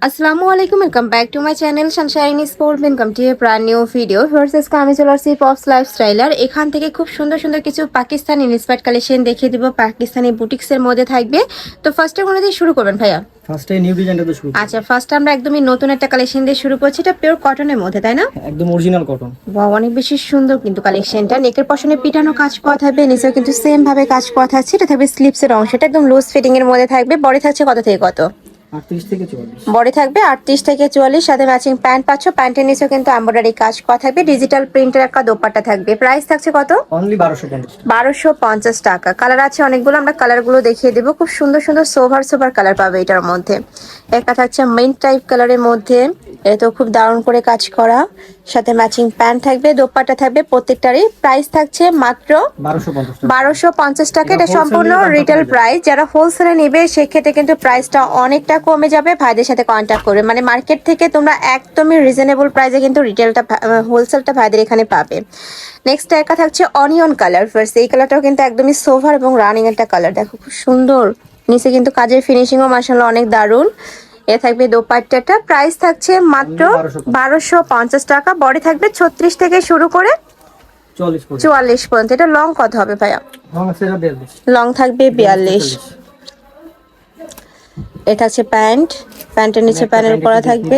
আসসালামু আলাইকুম, welcome back to my channel Sunshine sport. Welcome to A brand new video. Versus আমি চলে আসছি পপস লাইফস্টাইলার। এখান থেকে খুব সুন্দর সুন্দর কিছু পাকিস্তানি ইন্সপায়ার্ড কালেকশন দেখিয়ে দিব, পাকিস্তানি বুটিক্সের মধ্যে থাকবে। তো ফার্স্টে কোনো দিয়ে শুরু করবেন ভাইয়া? ফার্স্টে নিউ ডিজাইনটা দিয়ে শুরু। আচ্ছা, ফার্স্ট আমরা একদমই নতুন একটা কালেকশন দিয়ে শুরু করছি। এটা পিওর কটনের মধ্যে, তাই না? একদম অরিজিনাল কটন। বাহ, অনেক বেশি সুন্দর কিন্তু কালেকশনটা। নেকের পশনে পিটানো কাজ করা থাকবে, নিচেও কিন্তু সেম ভাবে কাজ করা থাকছে। এটা থাকবে স্লিপসের অংশটা একদম লুজ ফিটিং এর মধ্যে থাকবে। বডি থাকছে কত থেকে কত? 38 থেকে 44। বডি থাকবে 38 থেকে 44, সাথে ম্যাচিং প্যান্ট পাচ্ছ। প্যান্টের নিচেও কিন্তু এমব্রয়ডারি কাজ করা থাকবে, ডিজিটাল প্রিন্টের একটা দোপাট্টা থাকবে। প্রাইস থাকছে কত? অনলি 1250। 1250 টাকা। কালার আছে অনেকগুলো, আমরা কালারগুলো দেখিয়ে দেবো। খুব সুন্দর সুন্দর সোভার সোভার কালার পাবে এটার মধ্যে। একটা থাকছে মেইন টাইপ কালারের মধ্যে, এটা তো খুব দারুণ করে কাজ করা, সাথে ম্যাচিং প্যান্ট থাকবে, দোপাট্টা থাকবে। প্রত্যেকটারই প্রাইস থাকছে মাত্র 1250 টাকা। এটা সম্পূর্ণ রিটেল প্রাইস। যারা হোলসেলে নেবে সেক্ষেত্রে কিন্তু প্রাইসটা অনেকটা কমে যাবে। ভাইদের সাথে কন্ট্যাক্ট করবে, মানে মার্কেট থেকে তোমরা একদমই রিজনেবল প্রাইসে কিন্তু রিটেলটা হোলসেলটা ভাইদের এখানে পাবে। নেক্সট একটা থাকছে অনিয়ন কালার। ফার্স্ট এই কালারটাও কিন্তু একদমই সোভার এবং রানিং একটা কালার, দেখো খুব সুন্দর। নিচে কিন্তু কাজের ফিনিশিংও মাশাআল্লাহ অনেক দারুণ। এ থাকবে দোপাট্টাটা, প্রাইস থাকছে মাত্র 1250 টাকা। বডি থাকবে 36 থেকে শুরু করে 44 পর্যন্ত। এটা লং কত হবে ভাইয়া? লং থাকবে 42। এটা হচ্ছে প্যান্ট, প্যান্টের নিচে প্যানেল করা থাকবে।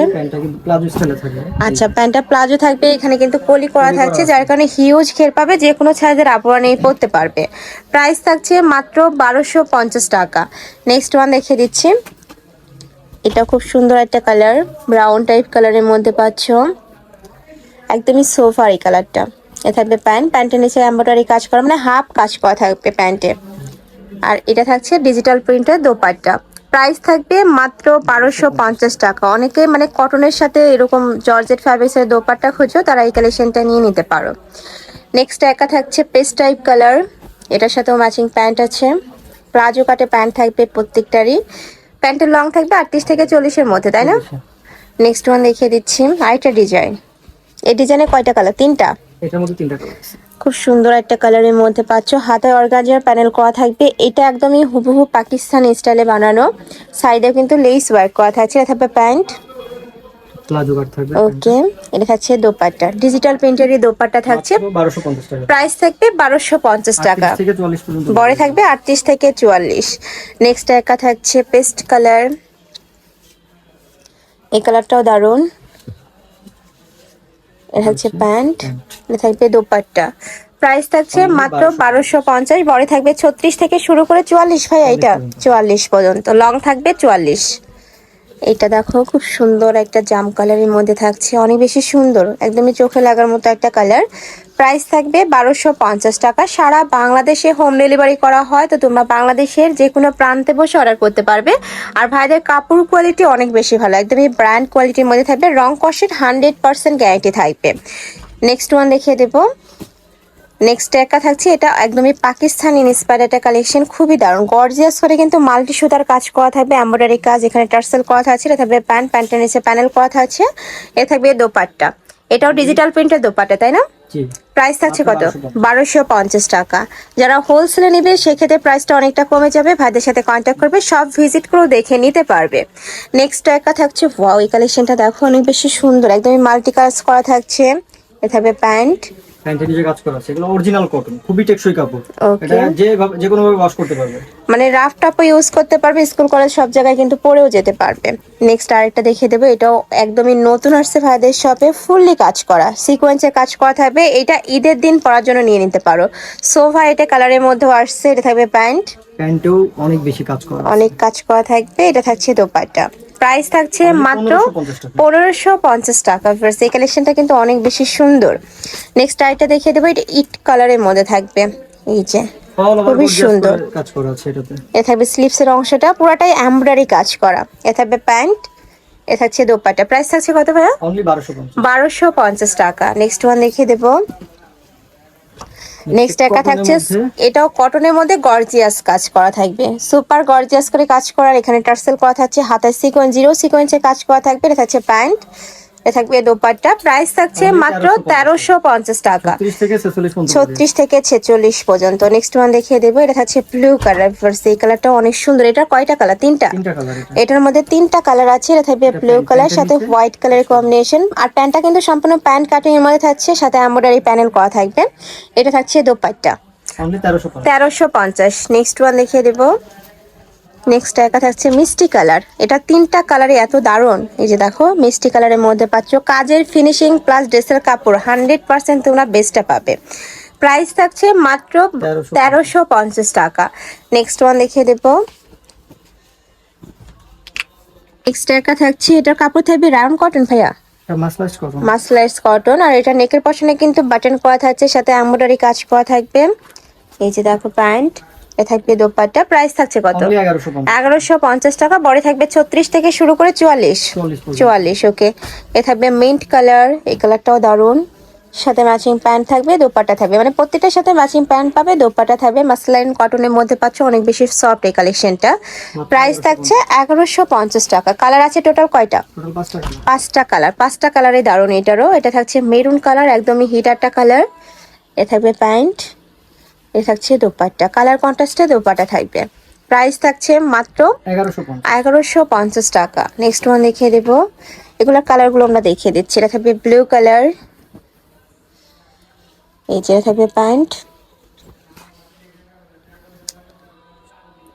আচ্ছা, প্যান্টটা প্লাজো থাকবে, এখানে কিন্তু কলি করা থাকছে, যার কারণে হিউজ ঘের পাবে, যে কোনো সাইজের আপুরা নিয়ে পড়তে পারবে। প্রাইস থাকছে মাত্র 1250 টাকা। নেক্সট ওয়ান দেখিয়ে দিচ্ছি। এটা খুব সুন্দর একটা কালার, ব্রাউন টাইপ কালারের মধ্যে পাচ্ছ, একদমই সোফার এই কালারটা। এ থাকবে প্যান্ট, প্যান্টের নিচে এমব্রয়ডারি কাজ করা, মানে হাফ কাজ করা থাকবে প্যান্টে। আর এটা থাকছে ডিজিটাল প্রিন্টের দোপাট্টা। প্রাইস থাকবে মাত্র 1250 টাকা। অনেকে মানে কটনের সাথে এরকম জর্জেট ফ্যাব্রিক্সের দোপাট্টা খুঁজো, তারা এই কালেকশনটা নিয়ে নিতে পারো। নেক্সট একা থাকছে পেস্ট টাইপ কালার, এটার সাথেও ম্যাচিং প্যান্ট আছে, প্লাজো কাটে প্যান্ট থাকবে প্রত্যেকটারই। প্যান্টের লং থাকবে 38 থেকে 40-এর মধ্যে, তাই না? নেক্সট ওয়ান দেখিয়ে দিচ্ছি, আরেকটা ডিজাইন। এই ডিজাইনে কয়টা কালার? তিনটা। এটার মধ্যে তিনটা কালার আছে। খুব সুন্দর একটা কালারের মধ্যে পাচ্ছ, হাতে অর্গানজার প্যানেল করা থাকবে। এটা একদমই হুবহু পাকিস্তানি স্টাইলে বানানো, সাইডে কিন্তু লেস ওয়ার্ক করা থাকছে। এটা থাকবে প্যান্ট, প্লাজো কাট থাকবে। ওকে। এটা থাকছে দোপাট্টা, ডিজিটাল প্রিন্টেরই দোপাট্টা থাকছে। 1250 টাকা। প্রাইস থাকবে 1250 টাকা। 38 থেকে 44 পর্যন্ত। বড় থাকবে 38 থেকে 44। নেক্সট একটা থাকছে পেস্ট কালার, এই কালারটাও দারুণ। এটা হচ্ছে প্যান্ট, এটা থাকবে দোপাট্টা। প্রাইস থাকছে মাত্র 1250। বড় থাকবে 36 থেকে শুরু করে 44 ভাই, এটা 44 পর্যন্ত। লং থাকবে 44। এটা দেখো খুব সুন্দর একটা জাম কালারের মধ্যে থাকছে, অনেক বেশি সুন্দর, একদমই চোখে লাগার মতো একটা কালার। প্রাইস থাকবে 1250 টাকা। সারা বাংলাদেশে হোম ডেলিভারি করা হয়, তো তোমরা বাংলাদেশের যে কোনো প্রান্তে বসে অর্ডার করতে পারবে। আর ভাইদের কাপড় কোয়ালিটি অনেক বেশি ভালো, একদমই ব্র্যান্ড কোয়ালিটির মধ্যে থাকবে। রং কষের 100% গ্যারান্টি থাকবে। নেক্সট ওয়ান দেখিয়ে দেবো। নেক্সট একটা থাকছে, এটা একদমই পাকিস্তানি ইন্সপায়ার্ড একটা কালেকশন, খুবই দারুণ গর্জিয়াস করে কিন্তু মাল্টি সুতার কাজ করা থাকবে, এমব্রয়ডারি কাজ, এখানে টার্সেল করা থাকছে। এটা থাকবে প্যান্ট, প্যান্টের নিচে প্যানেল করা থাকছে। এটা থাকবে দোপাট্টা, এটাও ডিজিটাল প্রিন্টের দোপাট্টা, তাই না? প্রাইস থাকছে কত? 1250 টাকা। যারা হোলসেলে নেবে সেক্ষেত্রে প্রাইসটা অনেকটা কমে যাবে, ভাইদের সাথে কন্ট্যাক্ট করবে, সব ভিজিট করেও দেখে নিতে পারবে। নেক্সট একটা থাকছে, ওয়াও এই কালেকশনটা দেখো অনেক বেশি সুন্দর, একদমই মাল্টি কাজ করা থাকছে। এটা থাকবে প্যান্ট, প্যান্টের নিচে কাজ করা আছে, এগুলো অরিজিনাল কটন, খুবই টেকসই কাপড়। ওকে। এটা যে কোনো ভাবে ওয়াশ করতে পারবে, মানে রাফ টাপও ইউজ করতে পারবে, স্কুল কলেজ সব জায়গায় কিন্তু পরেও যেতে পারবে। নেক্সট আরেকটা দেখিয়ে দেবো, এটাও একদমই নতুন আসছে ভাইদের শপে, ফুললি কাজ করা, সিকোয়েন্সে কাজ করা থাকবে। এটা ঈদের দিন পরার জন্য নিয়ে নিতে পারো। সোভা এটা কালারের মধ্যেও আসছে। এটা থাকবে প্যান্ট, প্যান্টেও অনেক বেশি কাজ করা আছে। অনেক কাজ করা থাকবে। এটা থাকছে দোপাট্টা। প্রাইস থাকছে মাত্র 1550 টাকা। এই কালেকশনটা কিন্তু অনেক বেশি সুন্দর। নেক্সট আরেকটা দেখিয়ে দেবো, এটা ইট কালারের মধ্যে থাকবে, এই যে খুবই সুন্দর কাজ করা আছে এটাতে। এ থাকবে স্লিপসের অংশটা পুরাটাই এমব্রয়ডারি কাজ করা। এ থাকবে প্যান্ট, এ থাকছে দোপাট্টা। প্রাইস থাকছে কত ভাইয়া? অনলি 1250। 1250 টাকা। নেক্সট ওয়ান দেখিয়ে দেবো। নেক্সট একটা থাকছে, এটাও কটনের মধ্যে গর্জিয়াস কাজ করা থাকবে, সুপার গর্জিয়াস করে কাজ করার, এখানে টার্সেল করা থাকছে, হাতায় জিরো সিকোয়েন্সে কাজ করা থাকবে। এটা থাকছে প্যান্ট, এটা থাকবে দোপাট্টা, প্রাইস থাকছে Only মাত্র 1350 টাকা। 36 থেকে 46 পর্যন্ত। 36 থেকে 46 পর্যন্ত। নেক্সট ওয়ান দেখিয়ে দেবো, এটা থাকছে ব্লু কালার। এই কালারটা অনেক সুন্দর। এটা কয়টা কালার? তিনটা। তিনটা কালার এটা। এটার মধ্যে তিনটা কালার আছে। এটা থাকবে ব্লু কালার সাথে হোয়াইট কালারের কম্বিনেশন, আর প্যান্টটা কিন্তু সম্পূর্ণ প্যান্ট কাটিং এর মধ্যে থাকছে, সাথে এমব্রয়ডারি প্যানেল করা থাকবে। এটা থাকছে দোপাট্টা, Only 1350। 1350। নেক্সট ওয়ান দেখিয়ে দেবো। নেক্সট একটা থাকছে মিষ্টি কালার। এটা তিনটা কালারই এত দারুণ। এই যে দেখো, মিষ্টি কালারের মধ্যে পাচ্ছ কাজের ফিনিশিং প্লাস ড্রেসের কাপড় 100% তোমরা বেস্টটা পাবে। প্রাইস থাকছে মাত্র 1350 টাকা। নেক্সট ওয়ান দেখিয়ে দেবো। নেক্সট একটা থাকছে, এটার কাপড় থাকবে রাউন্ড কটন ভাইয়া, এটা মাসলাইজ কটন। মাসলাইজ কটন, আর এটা নেকের পশনে কিন্তু বাটন করা থাকছে, সাথে এমব্রয়ডারি কাজ করা থাকবে। এই যে দেখো প্যান্ট, এ থাকবে দোপাট্টা। প্রাইস থাকছে কত? Only 1150। 1150 টাকা। বড় থাকবে 36 থেকে শুরু করে 44। 44 ওকে। এ থাকবে মিন্ট কালার, এই কালারটাও দারুণ। সাথে ম্যাচিং প্যান্ট থাকবে, দোপাট্টা থাকবে, মানে প্রত্যেকটার সাথে ম্যাচিং প্যান্ট পাবে, দোপাট্টা থাকবে। মাসলাইন কটনের মধ্যে পাচ্ছ, অনেক বেশি সফট এই কালেকশনটা। প্রাইস থাকছে 1150 টাকা। কালার আছে টোটাল কয়টা? টোটাল 5টা কালার। 5টা কালার। 5টা কালারে দারুণ এটারও। এটা থাকছে মেরুন কালার, একদমই হিট একটা কালার। এ থাকবে প্যান্ট, এ থাকছে দোপাট্টা, কালার কন্ট্রাস্টে দোপাট্টা থাকবে। প্রাইস থাকছে মাত্র 1150 টাকা। নেক্সট ওয়ান দেখিয়ে দেবো। এগুলোর কালারগুলো আমরা দেখিয়ে দিচ্ছি। এটা থাকবে ব্লু কালার, এই যে থাকবে প্যান্ট।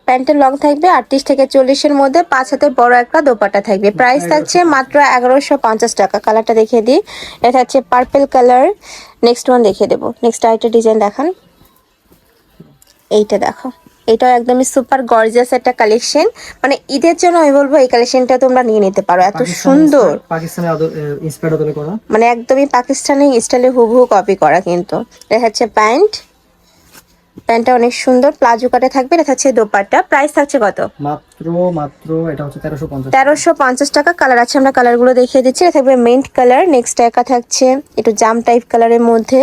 প্যান্টের লং থাকবে 38 থেকে 40-এর মধ্যে, 5 হাতের বড় একটা দোপাট্টা থাকবে। প্রাইস থাকছে মাত্র 1150 টাকা। কালারটা দেখিয়ে দিই, এটা হচ্ছে পার্পল কালার। নেক্সট ওয়ান দেখিয়ে দেবো। নেক্সট আরেকটা ডিজাইন দেখান। এইটা দেখো, এটাও একদমই সুপার গর্জিয়াস একটা কালেকশন। মানে ঈদের জন্য আমি বলবো এই কালেকশনটা তোমরা নিয়ে নিতে পারো, এত সুন্দর। পাকিস্তানি ইন্সপায়ার্ড হতে করা, মানে একদমই পাকিস্তানি স্টাইলে হুবহু কপি করা কিন্তু। এটা হচ্ছে প্যান্ট, প্যান্টটা অনেক সুন্দর, প্লাজো কাটে থাকবে। এটা হচ্ছে দোপাট্টা। প্রাইস থাকছে কত? মাত্র এটা হচ্ছে 1350। 1350 টাকা। কালার আছে, আমরা কালারগুলো দেখিয়ে দিচ্ছি। এটা থাকবে মিন্ট কালার। নেক্সট একা থাকছে একটু জাম টাইপ কালারের মধ্যে,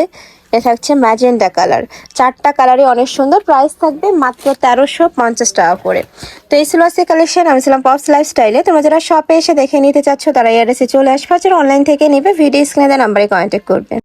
এটা থাকছে ম্যাজেন্টা কালার। 4টা কালারই অনেক সুন্দর। প্রাইস থাকবে মাত্র 1350 টাকা করে। তো এই ছিল আজকে কালেকশন। আমি ছিলাম পপস লাইফস্টাইলে। তোমরা যারা শপে এসে দেখে নিতে চাচ্ছ তারা এই অ্যাড্রেসে চলে আসবে, অনলাইন থেকে নিবে ভিডিও স্ক্রিনে দেওয়া নাম্বারে কন্ট্যাক্ট করবে।